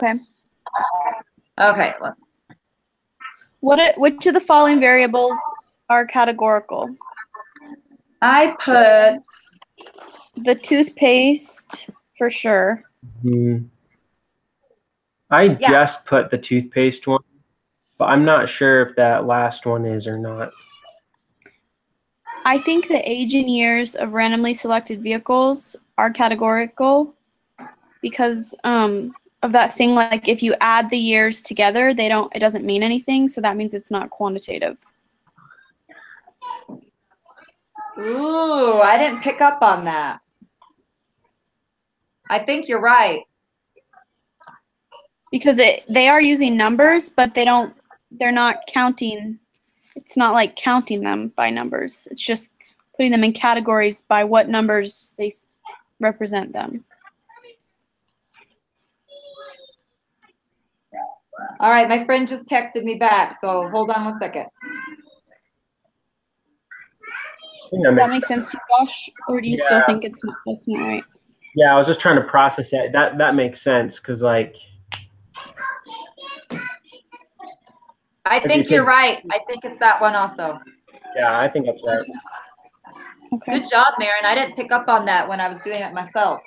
Okay. Okay, let's. Which of the following variables are categorical? I put the toothpaste for sure. I just put the toothpaste one, but I'm not sure if that last one is or not. I think the age and years of randomly selected vehicles are categorical because of that thing, like if you add the years together, it doesn't mean anything, so that means it's not quantitative. Ooh, I didn't pick up on that. I think you're right. Because they are using numbers, but they're not counting. It's not like counting them by numbers. It's just putting them in categories by what numbers they represent them. All right, my friend just texted me back, so hold on 1 second. Does that make sense to you, Josh? Or do you still think that's not right? Yeah, I was just trying to process that. That makes sense because, like, I think you're right. I think it's that one also. Yeah, I think that's right. Okay. Good job, Marin. I didn't pick up on that when I was doing it myself.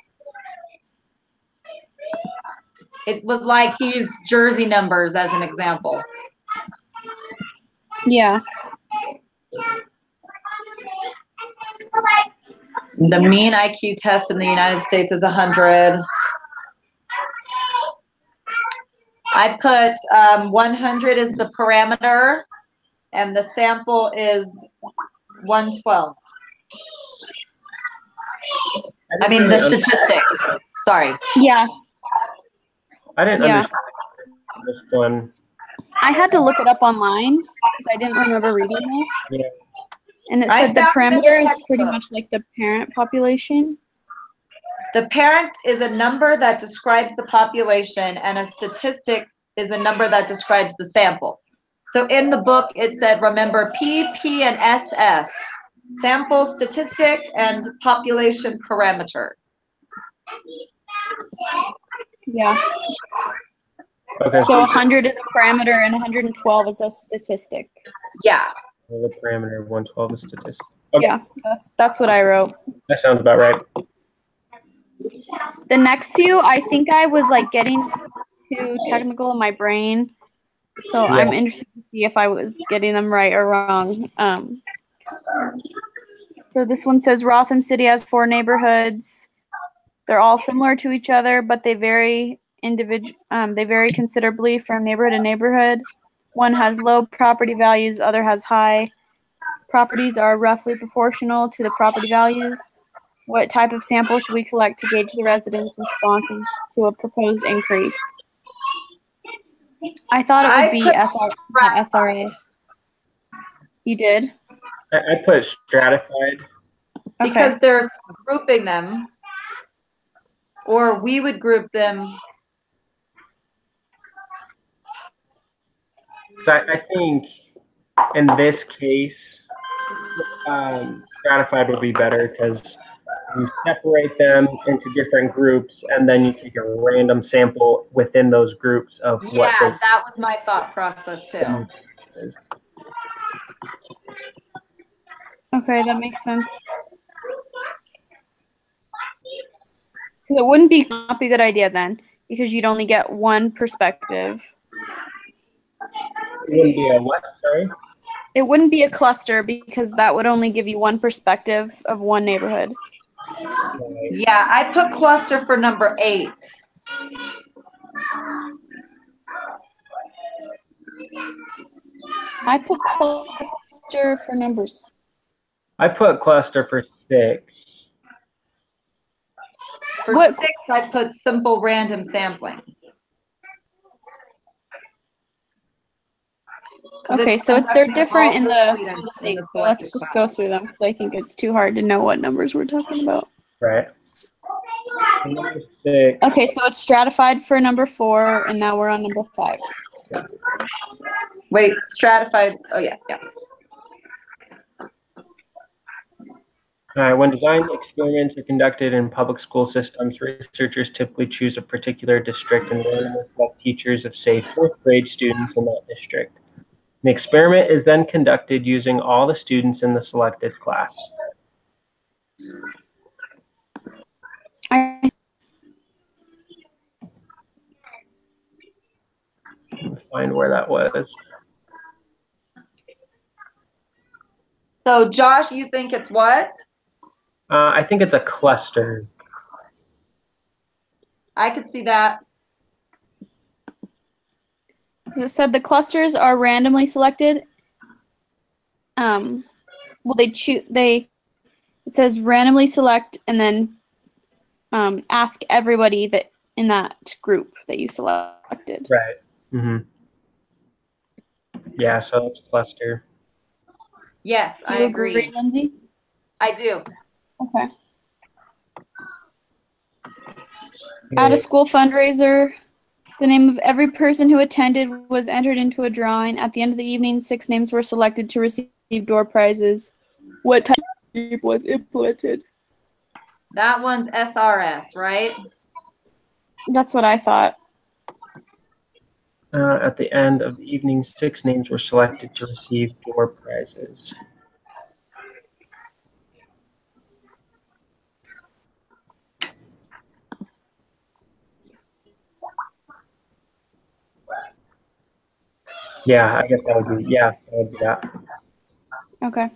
It was like he used jersey numbers as an example. Yeah. The mean IQ test in the United States is 100. I put 100 is the parameter, and the sample is 112. I mean, the statistic. Sorry. Yeah. I didn't understand this one. I had to look it up online because I didn't remember reading this. Yeah. And it said the parameter is pretty much like the parent population. The parent is a number that describes the population, and a statistic is a number that describes the sample. So in the book, it said, remember P, P, and SS. Sample, statistic, and population parameter. Yeah. Okay. So 100 is a parameter and 112 is a statistic. Yeah. The parameter of 112 is statistic. Okay. Yeah, that's what I wrote. That sounds about right. The next few, I think I was like getting too technical in my brain. So yeah. I'm interested to see if I was getting them right or wrong. So this one says Rotham City has 4 neighborhoods. They're all similar to each other, but they vary they vary considerably from neighborhood to neighborhood. One has low property values, other has high. Properties are roughly proportional to the property values. What type of sample should we collect to gauge the residents' responses to a proposed increase? I thought it would be SRS. You did? I put stratified. Because they're grouping them, or we would group them. So I think in this case, stratified would be better because you separate them into different groups and then you take a random sample within those groups of what they. Yeah, that was my thought process too. Okay, that makes sense. It wouldn't not be a good idea then, because you'd only get one perspective. It wouldn't be a what? Sorry? It wouldn't be a cluster because that would only give you one perspective of one neighborhood. Yeah, I put cluster for number 8. I put cluster for numbers. I put cluster for 6. For 6, I put simple random sampling. Okay, so they're different in the things. So let's just go through them because I think it's too hard to know what numbers we're talking about. Right. Number 6. Okay, so it's stratified for number 4, and now we're on number 5. Wait, stratified. Oh, yeah, yeah. When design experiments are conducted in public school systems, researchers typically choose a particular district and randomly select teachers of, say, fourth grade students in that district. The experiment is then conducted using all the students in the selected class. I Let me find where that was. So Josh, you think it's what? I think it's a cluster. I could see that. It said the clusters are randomly selected. Well, it says randomly select and then ask everybody that in that group that you selected. Right. Yeah, so it's a cluster. Yes, Do I you agree. Lindsay? I do. Okay. At a school fundraiser, the name of every person who attended was entered into a drawing. At the end of the evening, 6 names were selected to receive door prizes. What type of group was implemented? That one's SRS, right? That's what I thought. At the end of the evening, 6 names were selected to receive door prizes. Yeah, I guess that would be, that would be that. Okay.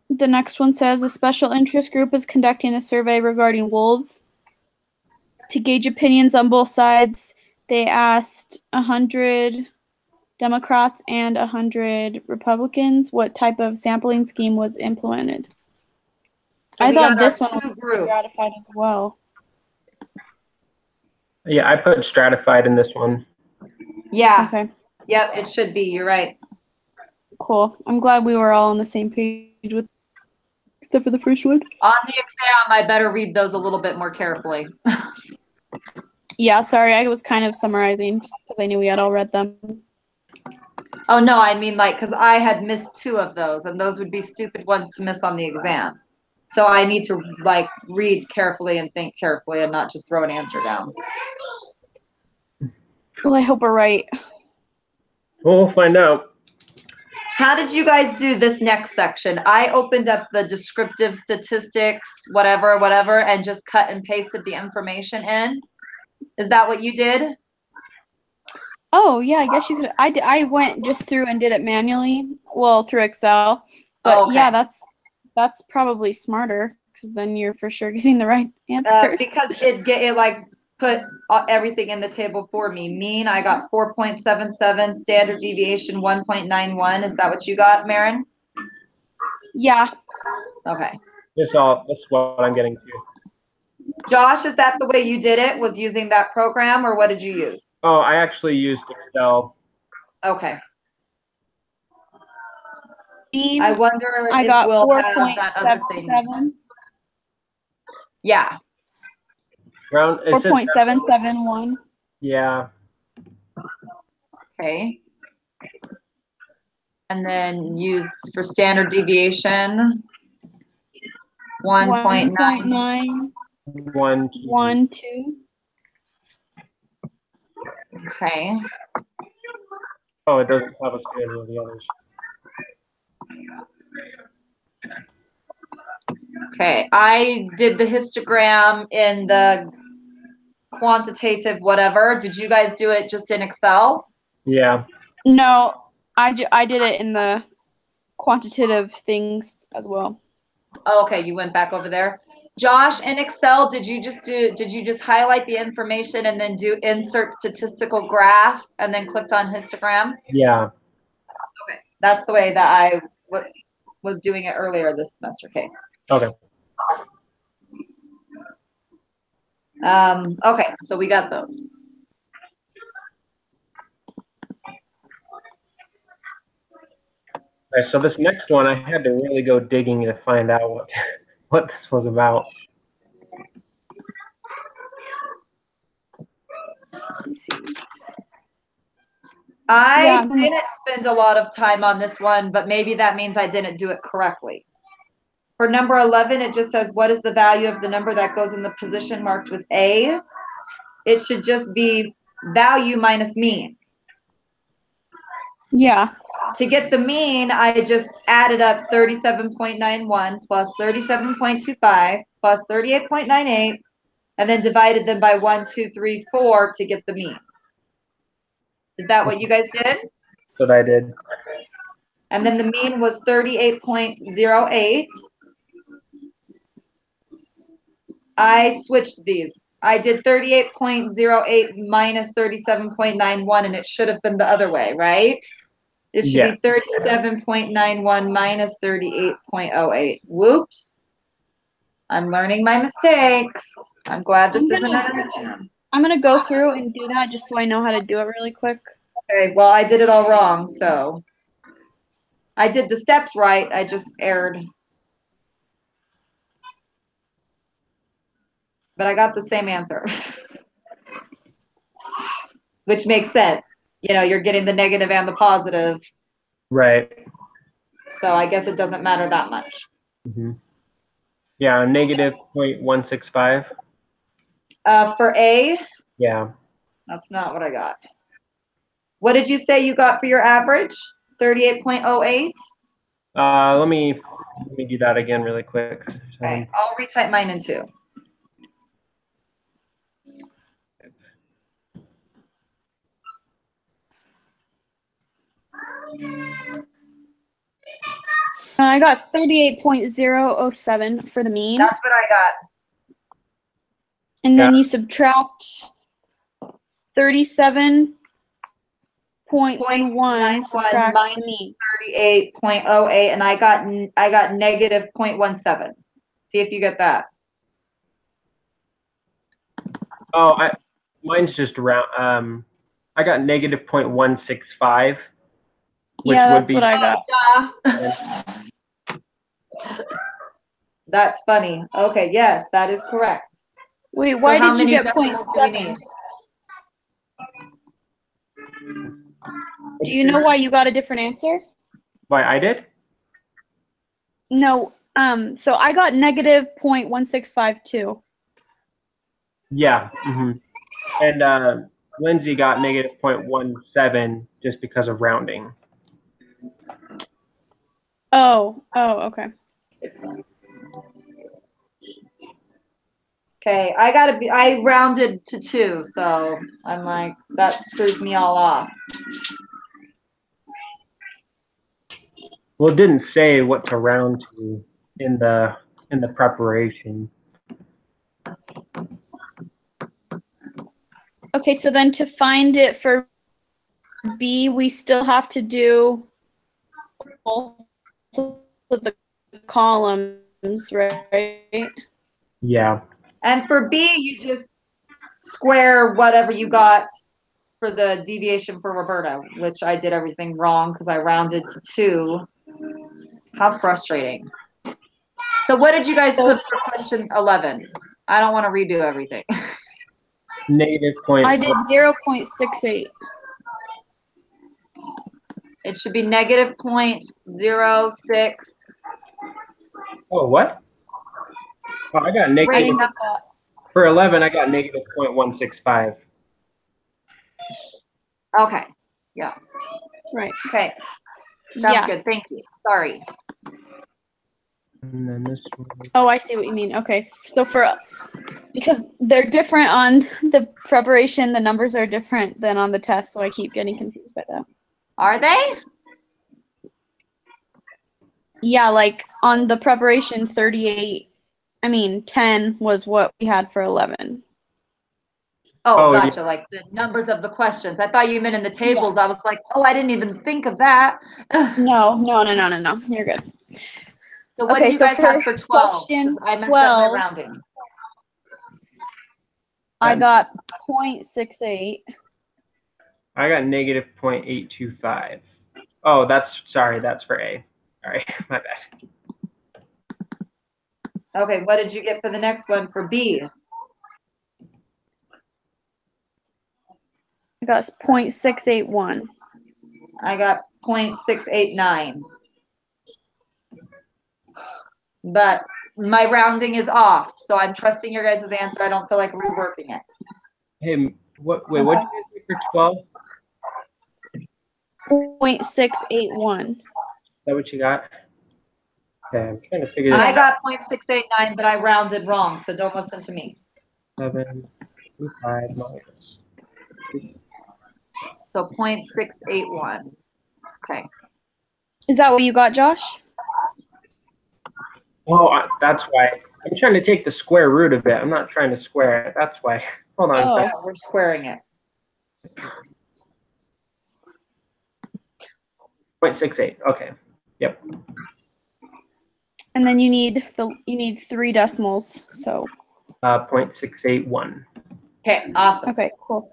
The next one says a special interest group is conducting a survey regarding wolves. To gauge opinions on both sides, they asked 100 Democrats and 100 Republicans what type of sampling scheme was implemented. So I thought got this our one two was groups. stratified as well. Yeah, I put stratified in this one. Yeah. Okay, Yep, it should be. You're right. cool. I'm glad we were all on the same page with, except for the first one. On the exam, I better read those a little bit more carefully. Yeah, sorry, I was kind of summarizing just because I knew we had all read them. Oh, no, I mean like, because I had missed 2 of those, and those would be stupid ones to miss on the exam. So I need to like read carefully and think carefully and not just throw an answer down. Well, I hope we're right. We'll find out. How did you guys do this next section? I opened up the descriptive statistics, whatever, and just cut and pasted the information in. Is that what you did? Oh, yeah, I guess you could. I went just through and did it manually, well, through Excel. But Okay. yeah, that's probably smarter because then you're for sure getting the right answers. Because it like put everything in the table for me. Mean, I got 4.77, standard deviation 1.91. Is that what you got, Maren? Yeah. Okay. This is what I'm getting to. Josh, is that the way you did it? Was using that program, or what did you use? Oh, I actually used Excel. Okay. Mean, I wonder I if got we'll have that other thing. 4.77. Yeah. Round. 4.771. Yeah. Okay. And then use for standard deviation 1.9. 1.912. Okay. Oh, it doesn't have as good as the others. Okay, I did the histogram in the quantitative whatever. Did you guys do it just in Excel? Yeah. No, I did it in the quantitative things as well. Oh, okay, you went back over there. Josh, in Excel, did you just highlight the information and then do insert statistical graph and then clicked on histogram? Yeah. Okay, that's the way that I was doing it earlier this semester. Okay. Okay. Okay, so we got those. All right, so this next one, I had to really go digging to find out what this was about. Let me see. I Yeah. didn't spend a lot of time on this one, but maybe that means I didn't do it correctly. For number 11, it just says, what is the value of the number that goes in the position marked with A? It should just be value minus mean. Yeah. To get the mean, I just added up 37.91 plus 37.25 plus 38.98, and then divided them by 1, 2, 3, 4 to get the mean. Is that what you guys did? That's what I did. And then the mean was 38.08. I switched these. I did 38.08 minus 37.91, and it should have been the other way, right? It should Yeah. be 37.91 minus 38.08. Whoops. I'm learning my mistakes. I'm glad this isn't an exam. I'm gonna go through and do that just so I know how to do it really quick. Okay, well, I did it all wrong, so. I did the steps right, I just erred. But I got the same answer. Which makes sense. You know, you're getting the negative and the positive, Right. so I guess it doesn't matter that much. Mm-hmm. Yeah, negative 0.165. For A, Yeah. that's not what I got. What did you say you got for your average? 38.08? Let me do that again really quick. Okay, I'll retype mine in two. I got 38.007 for the mean. That's what I got. And then you subtract 37.1 subtract minus the mean. 38.08, and I got negative 0.17. See if you get that. Oh, mine's just around. I got negative 0.165. Which Yeah, would that's be what I got. That's funny. Okay, yes, that is correct. Wait, So why how did you many get decimals do we 0.7? need? Do you know why you got a different answer? Why I did? No. So I got negative 0.1652. Yeah. Mm-hmm. And Lindsay got negative 0.17 just because of rounding. Oh, okay. Okay, I rounded to 2, so I'm like, that screws me all off. Well, it didn't say what to round to in the preparation. Okay, so then to find it for B, we still have to do both of the columns, right? Yeah. And for B, you just square whatever you got for the deviation for Roberta, which I did everything wrong because I rounded to 2. How frustrating. So what did you guys put for question 11? I don't want to redo everything. Negative I did 0.68. It should be negative 0.06. Oh, what? Oh, I got negative. Right. For 11, I got negative 0.165. Okay. Yeah. Right. Okay. Sounds good. Thank you. Sorry. And then this one. Oh, I see what you mean. Okay. So because they're different on the preparation, the numbers are different than on the test, so I keep getting confused by that. Are they? Yeah, like on the preparation 10 was what we had for 11. Oh, gotcha. Yeah. Like the numbers of the questions. I thought you meant in the tables. Yeah. I was like, oh, I didn't even think of that. No. You're good. So what do you guys have for 12? I messed up my rounding. I got 0.68. I got negative 0.825. Oh, that's for A. All right, my bad. Okay, what did you get for the next one for B? I got 0.681. I got 0.689. But my rounding is off, so I'm trusting your guys' answer. I don't feel like reworking it. Hey, what did you get for 12? 0.681. Is that what you got? Okay, I'm trying to figure this I out. got 0.689, but I rounded wrong, so don't listen to me. 7, 5 minus. So 0.681. Okay. Is that what you got, Josh? Oh, that's why. I'm trying to take the square root of it. I'm not trying to square it. That's why. Hold on a Oh. second. Yeah, we're squaring it. 0.68. Okay. Yep. And then you need 3 decimals. So 0.681. Okay, awesome. okay, cool.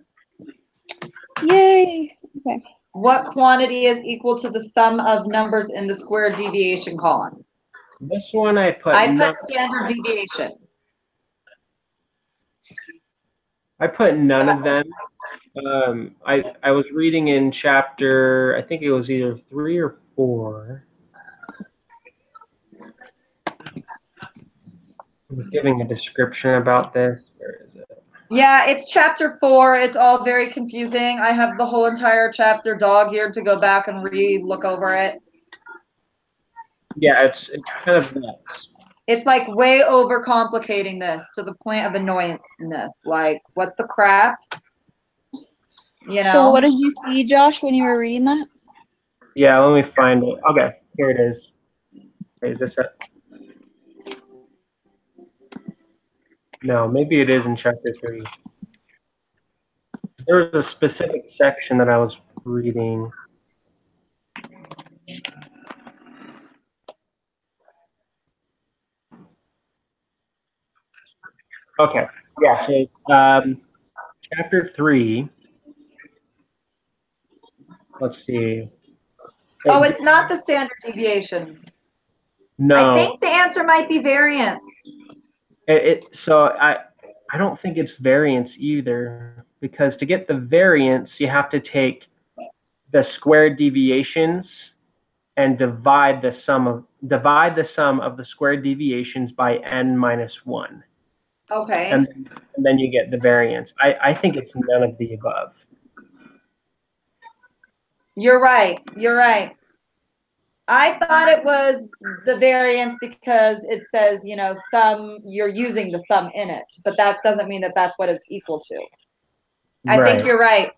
Yay. Okay. What quantity is equal to the sum of numbers in the square deviation column? This one I put standard deviation. I put none of them. I was reading in chapter, I think it was either 3 or 4. I was giving a description about this. Where is it? Yeah, it's chapter 4. It's all very confusing. I have the whole entire chapter dog-eared to go back and look over it. Yeah, it's kind of nuts. It's like way overcomplicating this to the point of annoyanceness. Like, what the crap? You know? So what did you see, Josh, when you were reading that? Yeah, let me find it. Okay, here it is. Okay, is this it? No, maybe it is in chapter 3. There was a specific section that I was reading. Okay, yeah, so chapter 3. Let's see. Oh, it's not the standard deviation. No. I think the answer might be variance. So I don't think it's variance either, because to get the variance, you have to take the squared deviations and divide the sum of the squared deviations by n minus 1. Okay. And then you get the variance. I think it's none of the above. You're right. You're right. I thought it was the variance because it says, you know, you're using the sum in it, but that doesn't mean that that's what it's equal to. I think you're right.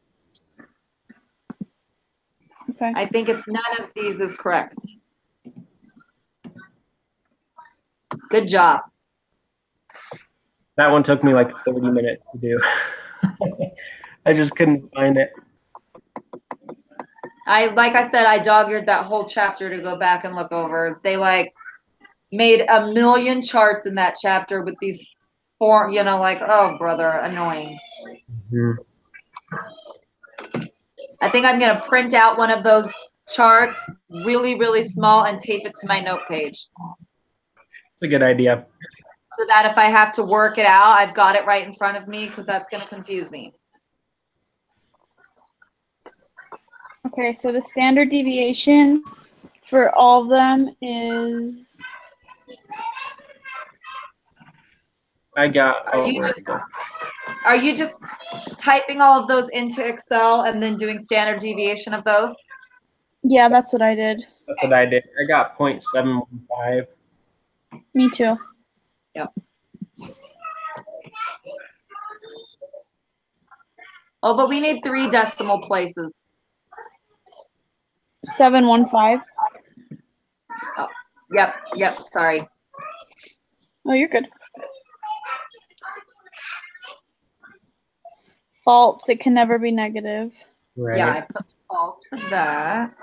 Okay. I think it's none of these is correct. Good job. That one took me like 30 minutes to do. I just couldn't find it. Like I said, I dog-eared that whole chapter to go back and look over. They like made a million charts in that chapter with these you know, like, oh brother, annoying. Mm-hmm. I think I'm gonna print out one of those charts really, really small and tape it to my note page. It's a good idea. So that if I have to work it out, I've got it right in front of me, because that's gonna confuse me. Okay, so the standard deviation for all of them is I got. Are you just typing all of those into Excel and then doing standard deviation of those? Yeah, that's what I did. That's what I did. I got 0.715. Me too. Yep. Oh, but we need 3 decimal places. 715. Oh, yep, sorry. Oh, you're good. False, it can never be negative. Right. Yeah, I put false for that.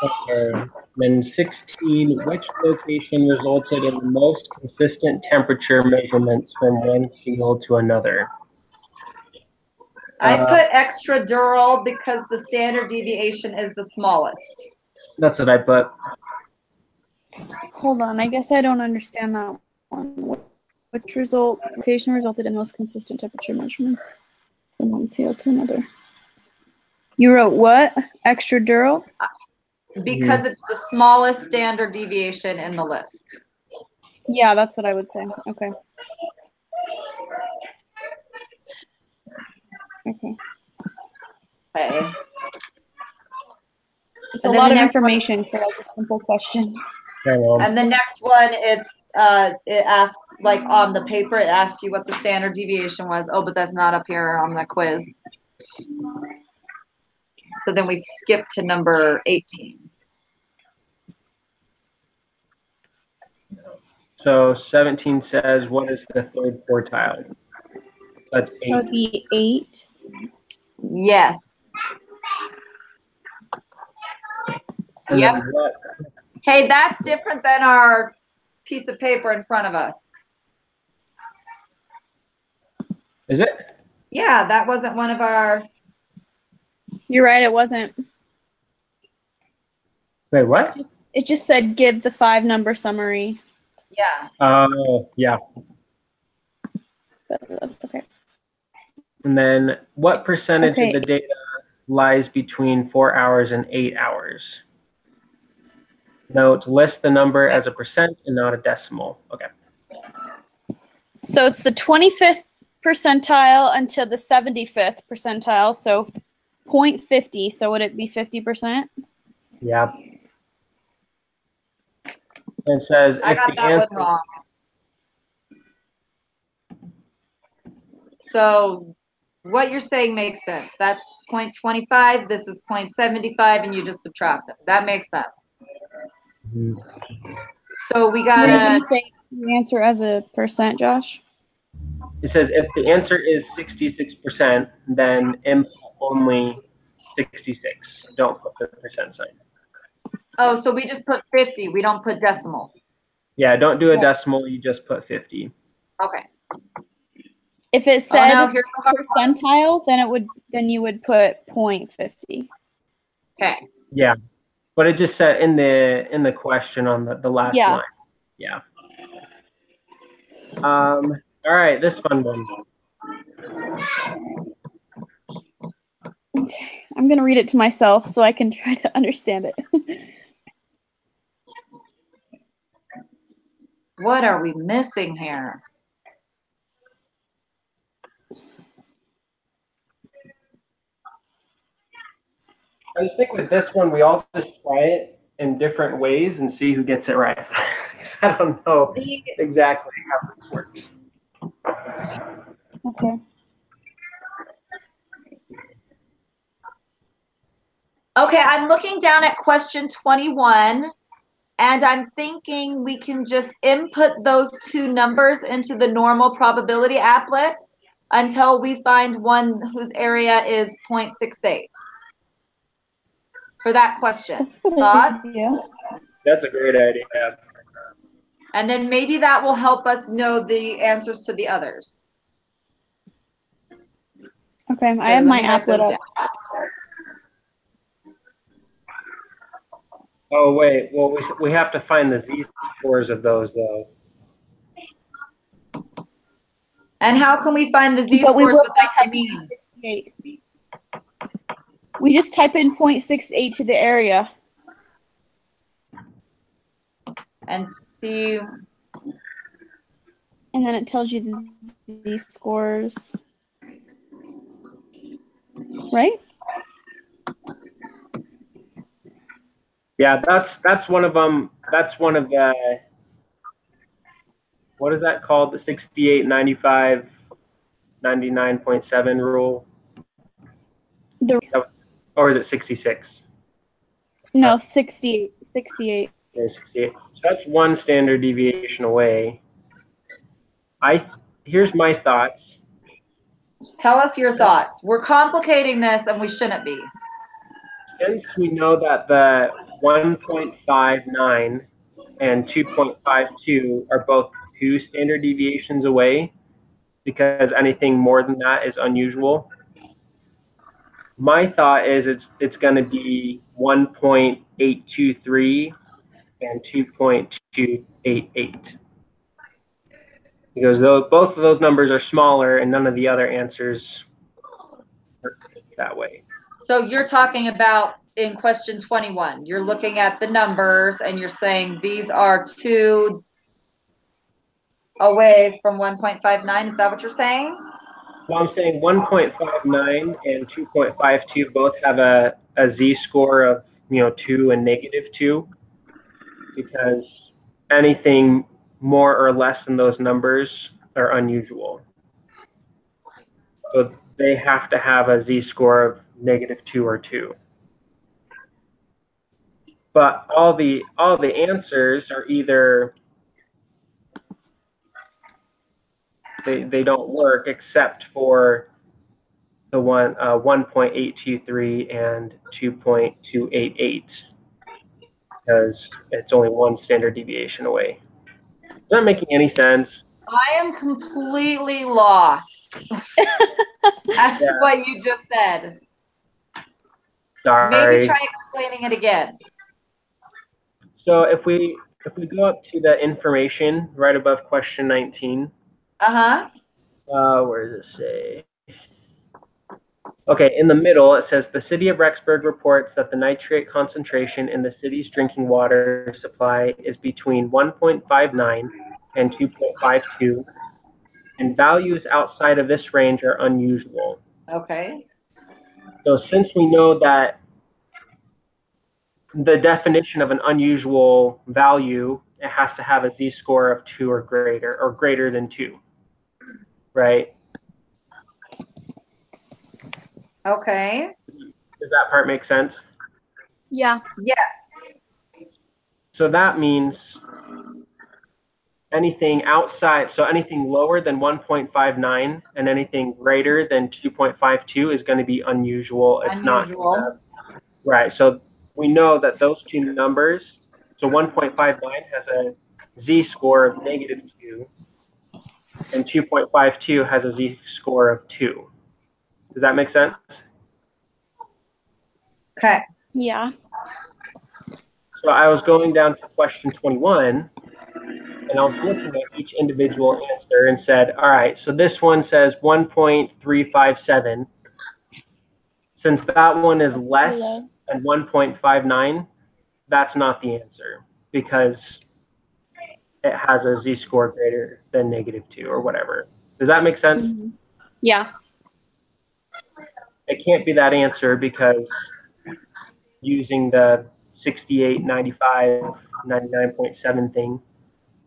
Okay. Then 16, which location resulted in the most consistent temperature measurements from one seal to another? I put extradural because the standard deviation is the smallest. That's what I put. Hold on, I guess I don't understand that one. Which location resulted in most consistent temperature measurements from one seal to another? You wrote what? Extradural? Because it's the smallest standard deviation in the list. Yeah, that's what I would say. Okay. Okay. Okay. It's And a then lot the of next one- information for like a simple question. And the next one, it asks, like on the paper, it asks you what the standard deviation was. Oh, but that's not up here on the quiz. So then we skip to number 18. So 17 says, what is the third quartile? That's That would 8. be 8. Yes. And Yep. then what? Hey, that's different than our piece of paper in front of us. Is it? Yeah, that wasn't one of our, You're right, it wasn't. Wait, what? It just said give the 5-number summary. yeah. Oh, yeah. But that's okay. And then what percentage Okay. of the data lies between 4 hours and 8 hours? Note, list the number as a percent and not a decimal. Okay. So it's the 25th percentile until the 75th percentile. So 0.50. So would it be 50%? Yeah. And it says I if got the that answer, one wrong. So what you're saying makes sense. That's 0.25, this is 0.75, and you just subtract it. That makes sense. Mhm. So we Were you gotta, going to say the answer as a percent, Josh? It says if the answer is 66%, then input only 66. Don't put the percent sign. oh, so we just put 50, we don't put decimal. Yeah, don't do a Right. decimal, you just put 50. Okay. If it Oh, said no, here's the hard one. percentile, then you would put 0.50. Okay. Yeah. But it just said in the question on the last Yeah. line. Yeah. All right, this fun one. Okay, I'm going to read it to myself so I can try to understand it. What are we missing here? I just think with this one, we all just try it in different ways and see who gets it right. 'Cause I don't know exactly how this works. Okay. Okay, I'm looking down at question 21, and I'm thinking we can just input those two numbers into the normal probability applet until we find one whose area is 0.68. For that question. That's a good Thoughts? idea. That's a great idea. And then maybe that will help us know the answers to the others. Okay, So I have let my me write applet those up. down. Oh wait, well we have to find the z-scores of those though. And how can we find the But we z-scores will by without the typing mean? 0.68. We just type in 0.68 to the area. And see, And then it tells you the z-scores. Right? Yeah, that's one of them. That's one of the, what is that called? The 68, 95, 99.7 rule? Or is it 66? No, 68. 68. Yeah, 68. So that's one standard deviation away. Here's my thoughts. tell us your thoughts. We're complicating this and we shouldn't be. Since we know that the 1.59 and 2.52 are both 2 standard deviations away, because anything more than that is unusual, my thought is it's going to be 1.823 and 2.288. Because both of those numbers are smaller and none of the other answers are that way. So you're talking about in question 21, you're looking at the numbers and you're saying these are 2 away from 1.59. Is that what you're saying? Well, I'm saying 1.59 and 2.52 both have a z-score of 2 and -2, because anything more or less than those numbers are unusual. So they have to have a z-score of -2 or 2. But all the answers are either they don't work, except for the 1.823 and 2.288, because it's only one standard deviation away. Is that making any sense? I am completely lost as to what you just said. Sorry. Maybe try explaining it again. So if we go up to the information right above question 19. Where does it say? Okay, in the middle it says the city of Rexburg reports that the nitrate concentration in the city's drinking water supply is between 1.59 and 2.52, and values outside of this range are unusual. Okay. So since we know that the definition of an unusual value, it has to have a z-score of 2 or greater than 2, right? Okay. Does that part make sense? Yeah. Yes. So that means anything outside, so anything lower than 1.59 and anything greater than 2.52 is going to be unusual. It's unusual. not, right. So we know that those two numbers, so 1.59 has a z-score of -2, and 2.52 has a z-score of 2. Does that make sense? Okay. Yeah. So I was going down to question 21, and I was looking at each individual answer and said, all right, so this one says 1.357. Since that one is less than 1.59, that's not the answer, because it has a z-score greater than -2 or whatever. Does that make sense? Mm-hmm. Yeah. It can't be that answer, because using the 68, 95, 99.7 thing,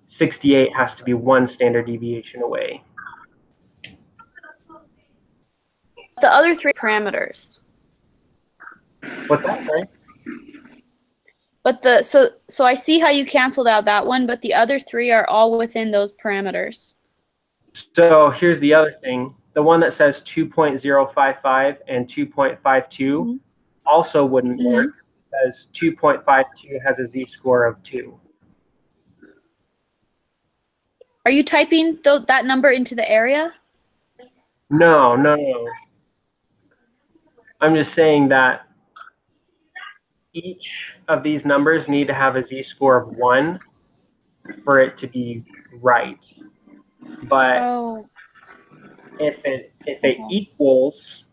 68 has to be one standard deviation away. The other 3 parameters. What's that, sorry? But so I see how you canceled out that one, but the other 3 are all within those parameters. So here's the other thing. The one that says 2.055 and 2.52 also wouldn't work, because 2.52 has a z-score of 2. Are you typing that number into the area? No. I'm just saying that each of these numbers need to have a z-score of 1 for it to be right. But if it equals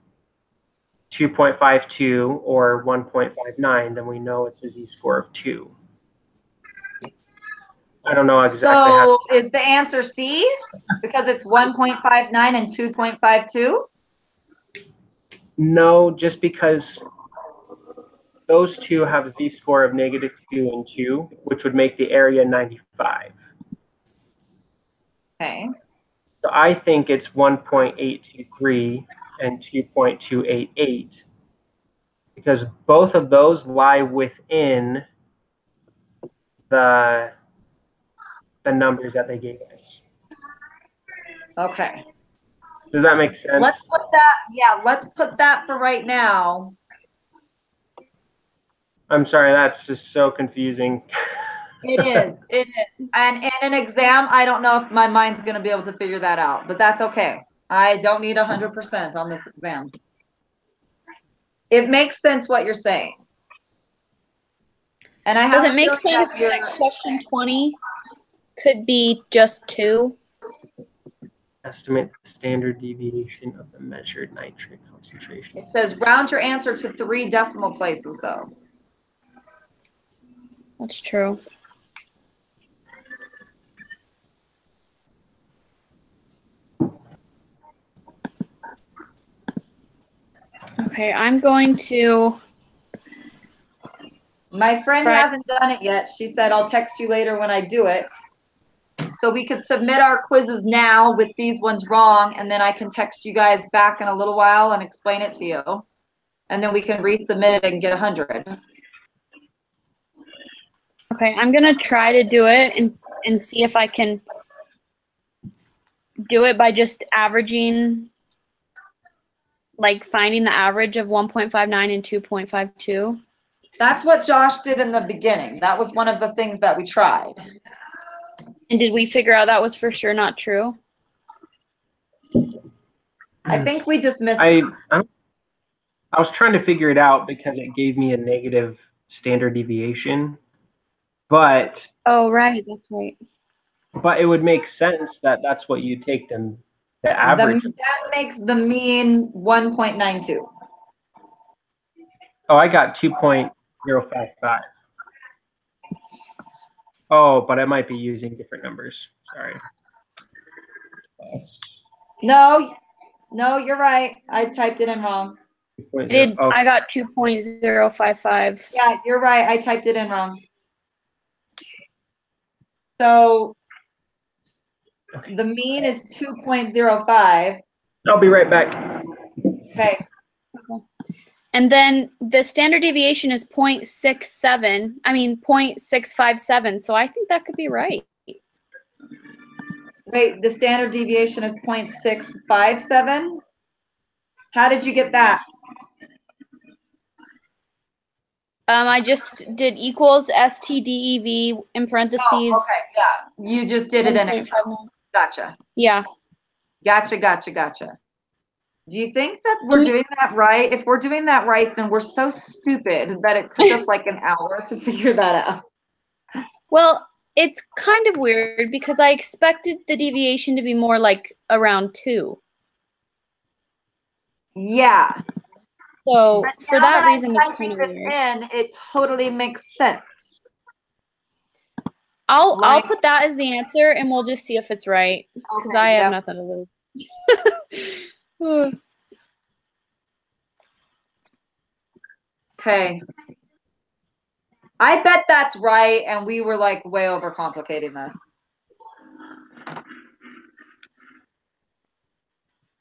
2.52 or 1.59, then we know it's a z-score of 2. I don't know exactly. So is the answer C? Because it's 1.59 and 2.52? No, just because those two have a z-score of -2 and 2, which would make the area 95. Okay. So I think it's 1.823 and 2.288, because both of those lie within the numbers that they gave us. Okay. Does that make sense? Let's put that for right now. I'm sorry, that's just so confusing. It is. And in an exam, I don't know if my mind's going to be able to figure that out, but that's okay. I don't need 100% on this exam. It makes sense what you're saying. And I Does it make sense that question 20 could be just 2? Estimate the standard deviation of the measured nitrate concentration. concentration. It says round your answer to 3 decimal places, though. That's true. Okay, I'm going to. My friend Right. hasn't done it yet. She said, I'll text you later when I do it. So we could submit our quizzes now with these ones wrong, and then I can text you guys back in a little while and explain it to you. And then we can resubmit it and get 100. Okay, I'm gonna try to do it and see if I can do it by just averaging, like finding the average of 1.59 and 2.52. That's what Josh did in the beginning. That was one of the things that we tried. And did we figure out that was for sure not true? I think we dismissed it. I was trying to figure it out because it gave me a negative standard deviation, but Oh, right, that's right. it would make sense that that's what you take them the average. That makes the mean 1.92. Oh, I got 2.055. Oh, but I might be using different numbers. Sorry. No, you're right. I typed it in wrong. I got 2.055. Yeah, you're right. I typed it in wrong. So the mean is 2.05. I'll be right back. Okay. And then the standard deviation is 0.657. So I think that could be right. Wait, the standard deviation is 0.657? How did you get that? I just did equals STDEV in parentheses. Oh, okay, yeah. You just did it in Excel. Gotcha. Yeah. Gotcha. Do you think that we're doing that right? If we're doing that right, then we're so stupid that it took us like an hour to figure that out. Well, it's kind of weird because I expected the deviation to be more like around 2. Yeah. So But for now that reason, I'm it's typing kind of this weird. in, it totally makes sense. I'll put that as the answer, and we'll just see if it's right because Okay, I have yep. nothing to lose. Okay. I bet that's right, and we were like way overcomplicating this.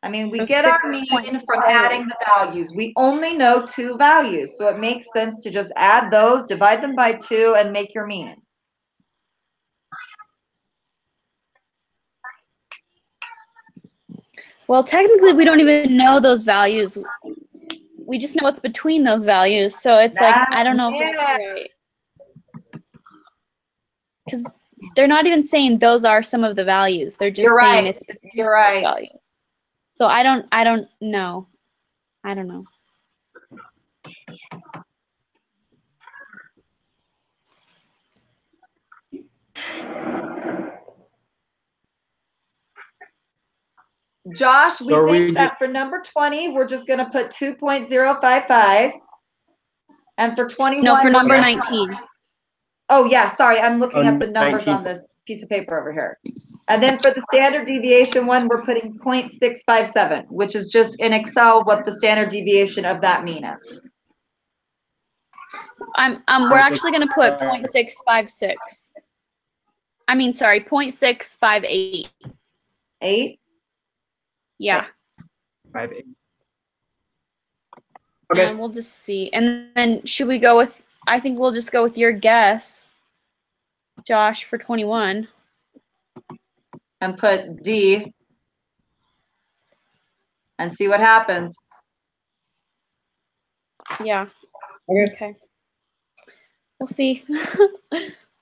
I mean, we get our mean from adding the values. We only know 2 values, so it makes sense to just add those, divide them by 2, and make your mean. Well, technically, we don't even know those values. We just know what's between those values. So it's like, I don't know if that's right. Because they're not even saying those are some of the values. They're just saying it's between those values. So I don't know. I don't know. Josh, we think that for number 20, we're just going to put 2.055. And for 21. No, for number 19. Oh, yeah, sorry. I'm looking at the numbers 19. On this piece of paper over here. And then for the standard deviation one, we're putting 0.657, which is just in Excel what the standard deviation of that mean is. We're actually going to put 0.656. I mean, sorry, 0.658. 8? Yeah. 5.8. Okay. And we'll just see. And then should we go with, I think we'll just go with your guess, Josh, for 21. And put D and see what happens. Yeah. Okay. We'll see.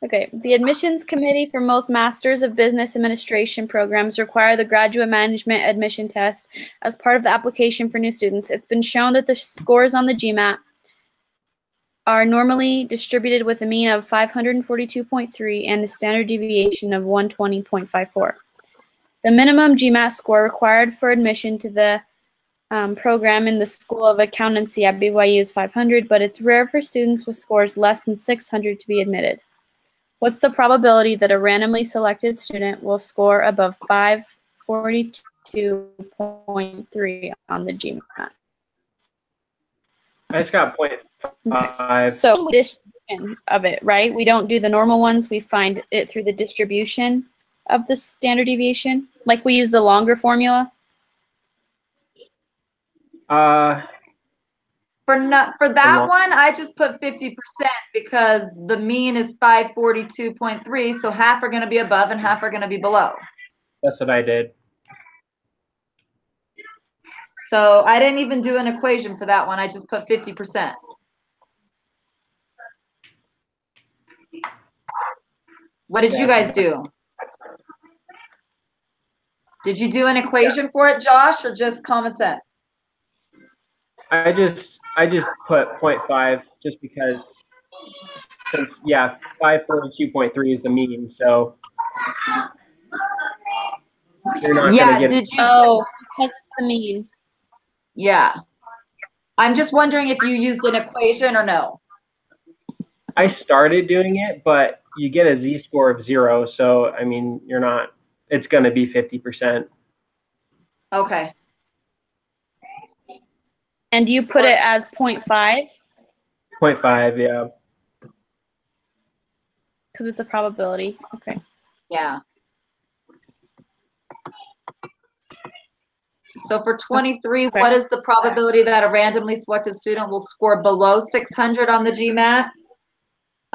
Okay. The admissions committee for most Masters of Business Administration programs require the graduate management admission test as part of the application for new students. It's been shown that the scores on the GMAT are normally distributed with a mean of 542.3 and a standard deviation of 120.54. The minimum GMAT score required for admission to the program in the School of Accountancy at BYU is 500, but it's rare for students with scores less than 600 to be admitted. What's the probability that a randomly selected student will score above 542.3 on the GMAT? I just got 0.5. So distribution of it, right? We don't do the normal ones. We find it through the distribution of the standard deviation. Like we use the longer formula. Uh, For that one, I just put 50% because the mean is 542.3, so half are going to be above and half are going to be below. That's what I did. So I didn't even do an equation for that one. I just put 50%. What did you guys do? Did you do an equation for it, Josh, or just common sense? I just put 0.5 just because, since 542.3 is the mean, so you're not gonna get. Did you? Oh, that's the mean. Yeah, I'm just wondering if you used an equation or no. I started doing it, but you get a z-score of 0, so I mean, you're not. It's gonna be 50%. Okay. And you put it as 0.5? 0.5, yeah. Because it's a probability. Okay. Yeah. So for 23, Okay. what is the probability that a randomly selected student will score below 600 on the GMAT?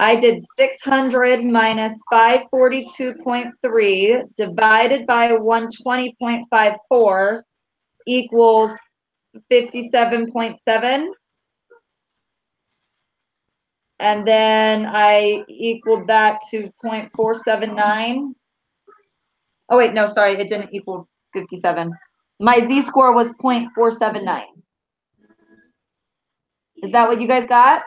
I did 600 minus 542.3 divided by 120.54 equals 57.7. And then I equaled that to 0.479. Oh, wait, no, sorry, it didn't equal 57. My z-score was 0.479. Is that what you guys got?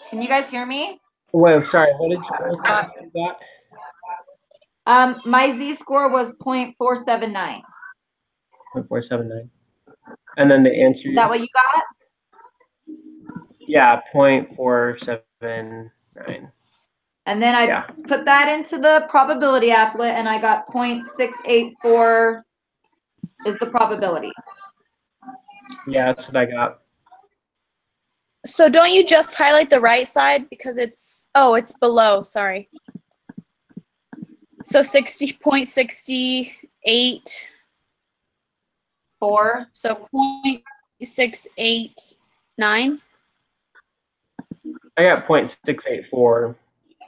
Can you guys hear me? Wait, I'm sorry. What did you got? My z-score was 0.479. 0.479. And then the answer. Is that what you got? Yeah, 0.479. And then I put that into the probability applet and I got 0.684 is the probability. Yeah, that's what I got. So don't you just highlight the right side because it's below, sorry. So 60.68. 4. So 0.689. I got 0.684.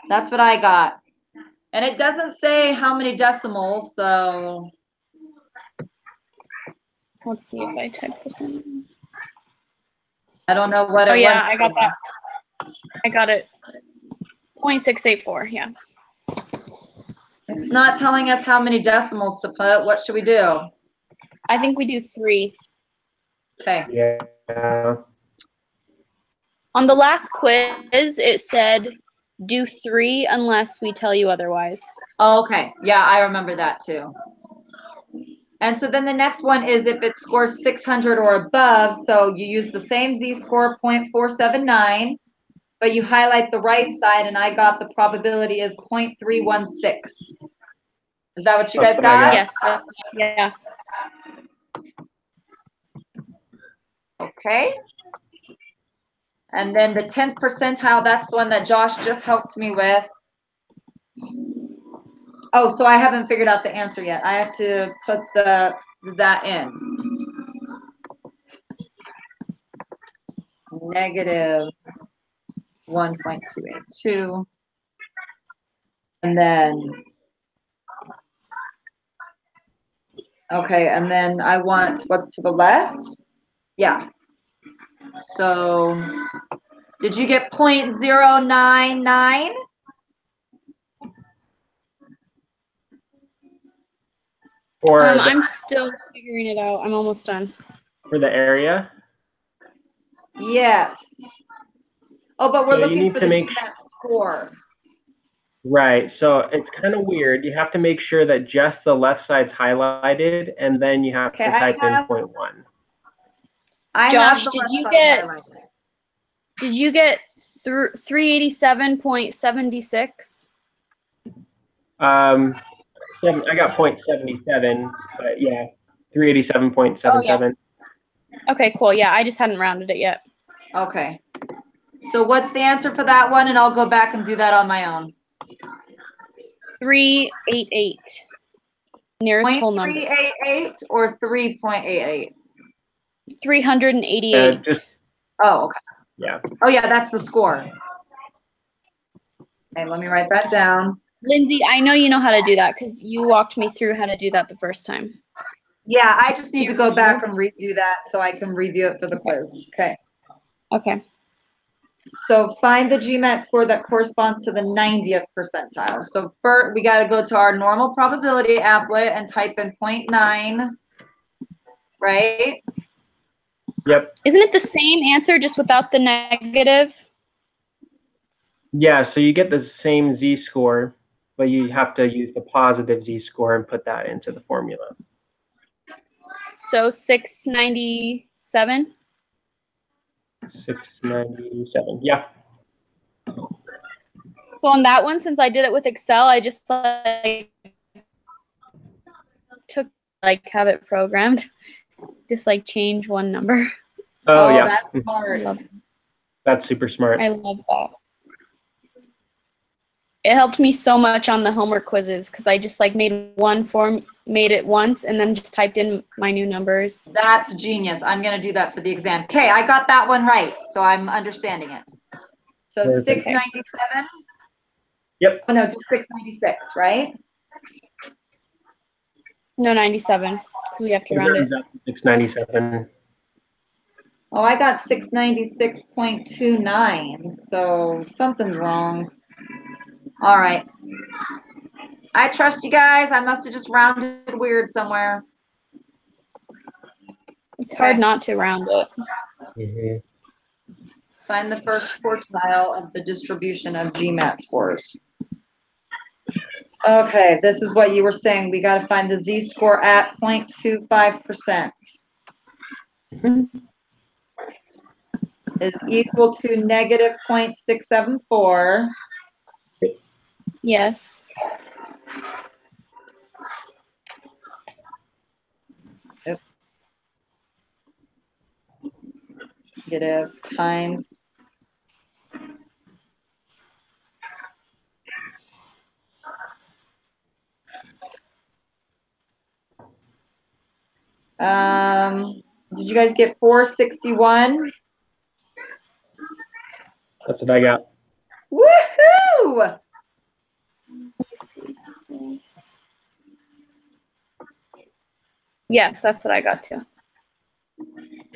That's what I got. And it doesn't say how many decimals, so. Let's see if I type this in. I don't know what it was. Oh yeah, I got that. I got it. 0.684, yeah. It's not telling us how many decimals to put. What should we do? I think we do 3. Okay. Yeah. On the last quiz, it said do 3 unless we tell you otherwise. Oh, okay. Yeah, I remember that too. And so then the next one is if it scores 600 or above, so you use the same z-score, 0.479, but you highlight the right side, and I got the probability is 0.316. Is that what you guys got? Yes. Yeah. Okay. And then the 10th percentile, that's the one that Josh just helped me with. Oh, so I haven't figured out the answer yet. I have to put that in. Negative 1.282. And then, okay, and then I want what's to the left? Yeah. So, did you get 0.099? I'm still figuring it out. I'm almost done. For the area? Yes. Oh, but we're So looking for the GMAT score. Right. So it's kind of weird. You have to make sure that just the left side's highlighted, and then you have Okay, to type in 0.1. I Josh, have the did left you side get- highlighted. Did you get 387.76? I got 0.77, but yeah, 387.77. Okay, cool. Yeah, I just hadn't rounded it yet. Okay. So what's the answer for that one? And I'll go back and do that on my own. 388. Nearest whole number. 0.388 or 3.88? 388. Oh, okay. Yeah. Oh, yeah, that's the score. Okay, let me write that down. Lindsay, I know you know how to do that because you walked me through how to do that the first time. Yeah, I just need to go back and redo that so I can review it for the quiz. Okay. Okay. So find the GMAT score that corresponds to the 90th percentile. So first, we got to go to our normal probability applet and type in 0.9, right? Yep. Isn't it the same answer just without the negative? Yeah, so you get the same z-score, but you have to use the positive z-score and put that into the formula. So 697. 697. Yeah. So on that one, since I did it with Excel, I just have it programmed. Just change one number. Oh, yeah. That's smart. That's super smart. I love that. It helped me so much on the homework quizzes because I just made it once and then just typed in my new numbers. That's genius. I'm going to do that for the exam. Okay, I got that one right, so I'm understanding it. So Perfect. 697? Yep. Oh, no, just 696, right? No, 97. We have to round it. 697. Oh, I got 696.29, so something's wrong. All right. I trust you guys. I must have just rounded weird somewhere. It's hard not to round it. Mm-hmm. Find the first quartile of the distribution of GMAT scores. Okay, this is what you were saying. We got to find the z-score at 0.25%. Is equal to negative 0.674. Yes. Oops. Negative times. Did you guys get 461? That's what I got. Woohoo! Let me see this. Yes, that's what I got too.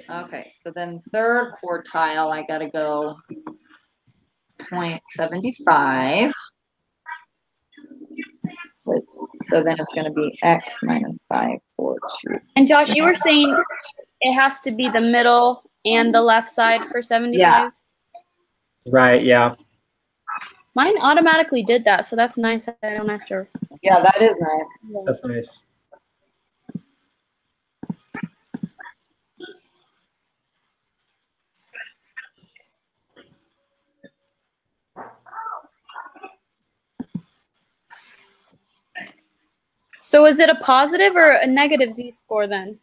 Okay, so then third quartile, I gotta go 0.75. So then it's gonna be x minus 542. And Josh, you were saying it has to be the middle and the left side for 75? Yeah. Right, yeah. Mine automatically did that, so that's nice. I don't have to. Yeah, that is nice. That's nice. So is it a positive or a negative z-score then?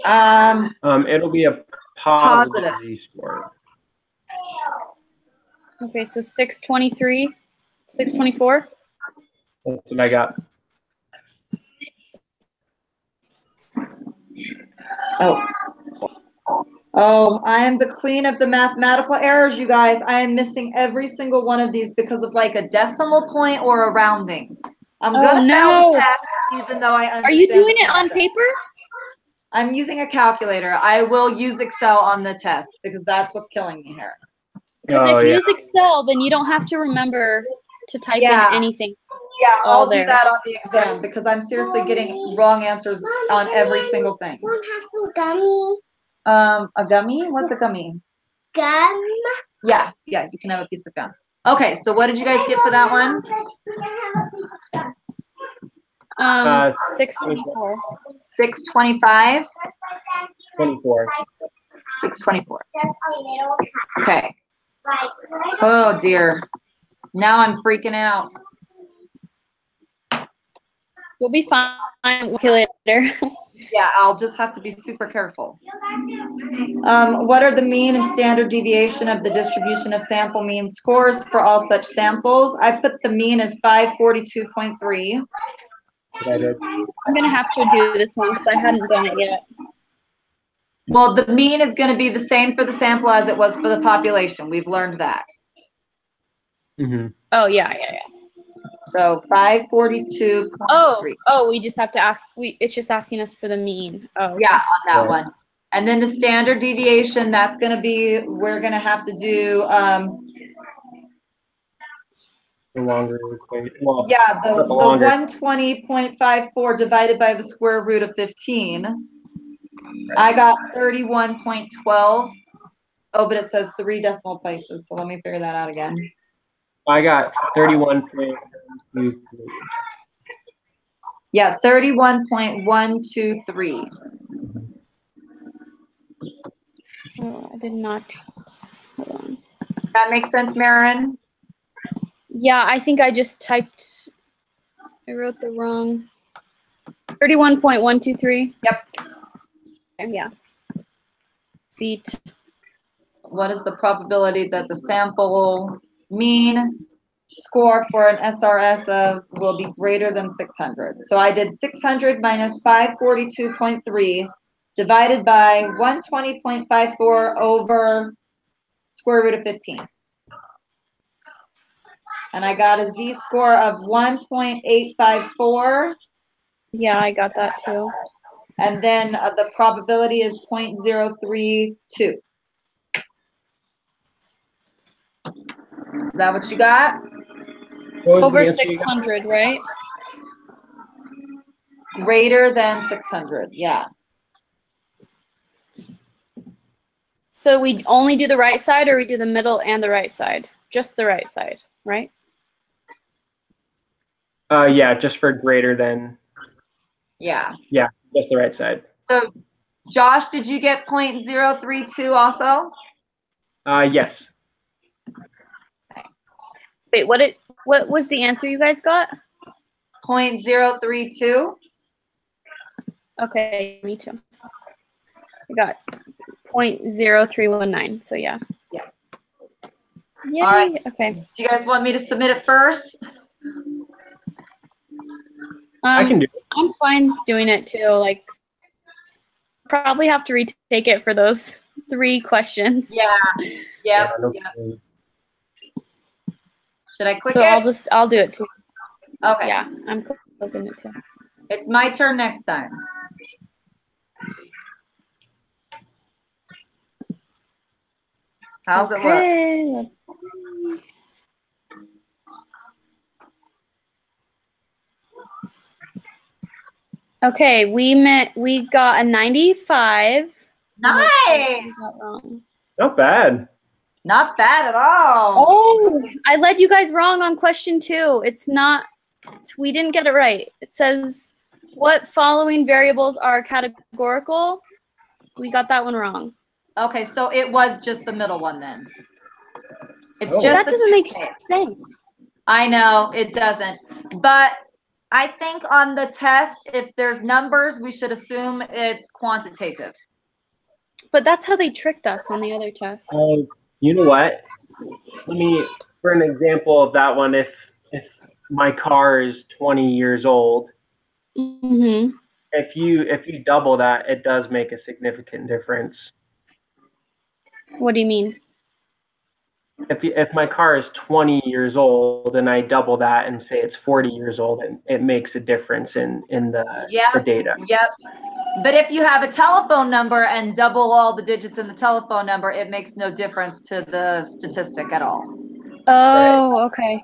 It'll be a positive z-score. Okay, so 623, 624. That's what I got. Oh, I am the queen of the mathematical errors, you guys. I am missing every single one of these because of a decimal point or a rounding. I'm gonna fail the test, even though I understand. Are you doing it on paper? I'm using a calculator. I will use Excel on the test because that's what's killing me here. Because if you use Excel, then you don't have to remember to type in anything. Yeah, I'll do that on the exam because I'm seriously getting wrong answers on every single thing. Mom has some gummy. A gummy? What's a gummy? Gum. Yeah, you can have a piece of gum. Okay, so what did you guys get for that one? 624. 625? 24. 624. Okay. Oh dear. Now I'm freaking out. We'll be fine. We'll later. Yeah, I'll just have to be super careful. What are the mean and standard deviation of the distribution of sample mean scores for all such samples? I put the mean as 542.3. I'm gonna have to do this one because I hadn't done it yet. Well, the mean is going to be the same for the sample as it was for the population. We've learned that. Mm-hmm. Oh yeah. So 542.3. Oh, we just have to ask. It's just asking us for the mean. Oh. Okay. Yeah, on that Right. one. And then the standard deviation, that's going to be, we're going to have to do, The longer equation. Well, yeah, the not the longer. 120.54 divided by the square root of 15. I got 31.12. Oh, but it says 3 decimal places, so let me figure that out again. I got 31.123. Yeah, 31.123. Oh, I did not. Hold on. That makes sense, Marin? Yeah, I think I just typed. I wrote the wrong. 31.123. Yep. Yeah. Feet. What is the probability that the sample mean score for an SRS of will be greater than 600? So I did 600 minus 542.3 divided by 120.54 over square root of 15. And I got a z-score of 1.854. Yeah, I got that too. And then the probability is 0.032. Is that what you got? What was the Over answer you got? 600, right? Greater than 600, yeah. So we only do the right side, or we do the middle and the right side? Just the right side, right? Yeah, just for greater than. Yeah. Yeah, just the right side. So, Josh, did you get 0.032 also? Yes. Wait, what was the answer you guys got? 0.032? Okay, me too. I got 0.0319, so yeah. Yeah. Yay. All right. Okay. Do you guys want me to submit it first? I can do it. I'm fine doing it too. Like, probably have to retake it for those 3 questions. Yeah. Yep. No Yep. problem. Should I click So it? I'll do it too. Okay. Yeah, I'm clicking it too. It's my turn next time. How's it look? Okay. Okay, we got a 95. Nice. We got wrong. Not bad. Not bad at all. Oh, I led you guys wrong on question 2. It's not, we didn't get it right. It says, what following variables are categorical? We got that one wrong. Okay, so it was just the middle one then. It's Oh. just That the doesn't make toothpaste. sense. I know, it doesn't. But I think on the test, if there's numbers, we should assume it's quantitative. But that's how they tricked us on the other test. You know what? Let me, for an example of that one, if my car is 20 years old, Mm-hmm. if you double that, it does make a significant difference. What do you mean? If my car is 20 years old and I double that and say it's 40 years old, it makes a difference in the data. Yep. But if you have a telephone number and double all the digits in the telephone number, it makes no difference to the statistic at all. Oh, okay.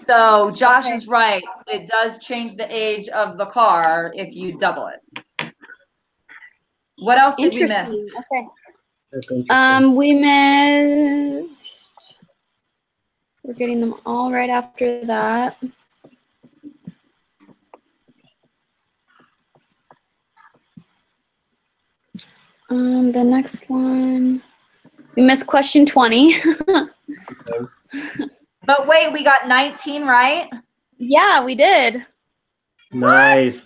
So Josh Okay. is right. It does change the age of the car if you double it. What else did we miss? Interesting. Okay. That's interesting. We missed. We're getting them all right after that. The next one. We missed question 20. But wait, we got 19 right? Yeah, we did. Nice.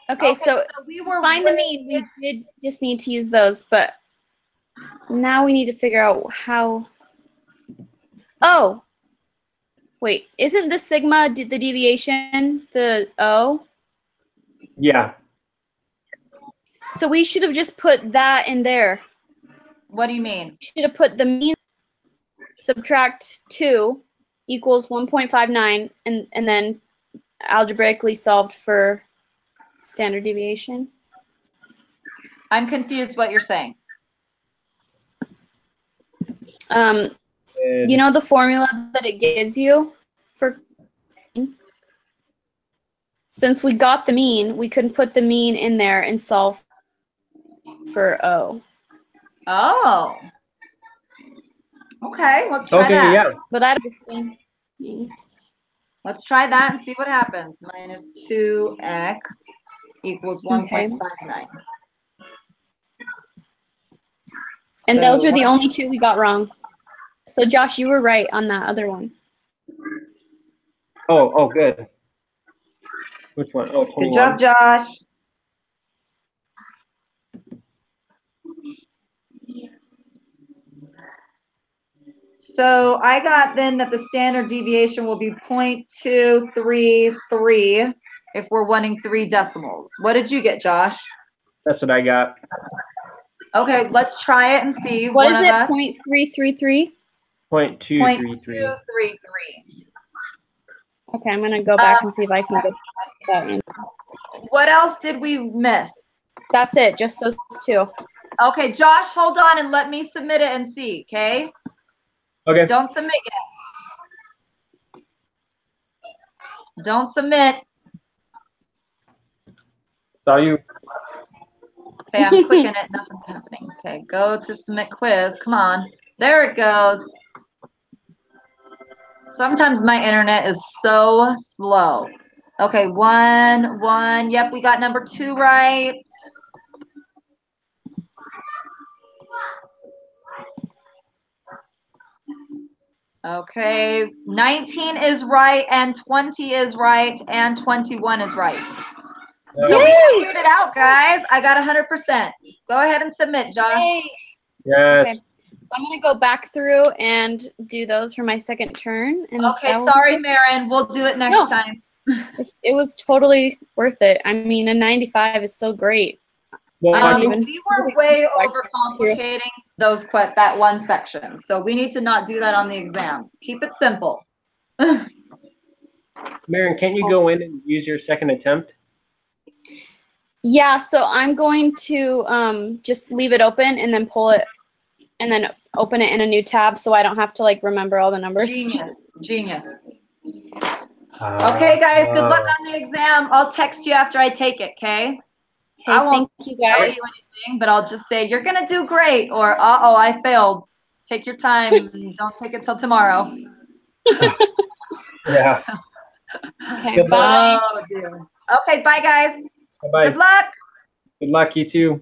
Okay, so we were find the mean. We did just need to use those, but now we need to figure out how. Oh, wait, isn't the sigma the deviation the O? Yeah. So we should have just put that in there. What do you mean? Should have put the mean subtract 2 equals 1.59 and then algebraically solved for standard deviation. I'm confused what you're saying. You know the formula that it gives you for, since we got the mean, we couldn't put the mean in there and solve for O. Oh. Okay, let's try Okay, that. yeah. But I don't see. Let's try that and see what happens. Minus 2x equals 1.59. And those are the only two we got wrong. So Josh, you were right on that other one. Oh, good. Which one? Oh, 21. Good job, Josh. So I got then that the standard deviation will be 0.233 if we're wanting 3 decimals. What did you get, Josh? That's what I got. Okay, let's try it and see. What is it? 0.333? 0.233. 0.233. Okay, I'm gonna go back and see if I can get that in. What else did we miss? That's it, just those two. Okay, Josh, hold on and let me submit it and see, okay? Okay. Don't submit yet. Don't submit. Saw you. Okay, I'm clicking it. Nothing's happening. Okay, go to submit quiz. Come on. There it goes. Sometimes my internet is so slow. Okay, 1. Yep, we got number 2 right. Okay, 19 is right, and 20 is right, and 21 is right. So we figured it out, guys. I got 100%. Go ahead and submit, Josh. Yay. Yes. Okay. So I'm gonna go back through and do those for my second turn. And Okay, sorry, Marin. We'll do it next time. It was totally worth it. I mean, a 95 is so great. We were way overcomplicating that one section, so we need to not do that on the exam. Keep it simple. Marin, can't you go in and use your second attempt? Yeah, so I'm going to just leave it open and then pull it and then open it in a new tab so I don't have to like remember all the numbers. Genius. Okay, guys, good luck on the exam. I'll text you after I take it, okay? I won't thank you tell guys. you anything, but I'll just say you're gonna do great, or uh-oh, I failed. Take your time and don't take it till tomorrow. Yeah. Okay, bye. Oh, dear. Okay, bye, guys. Bye-bye. Good luck. Good luck, you too.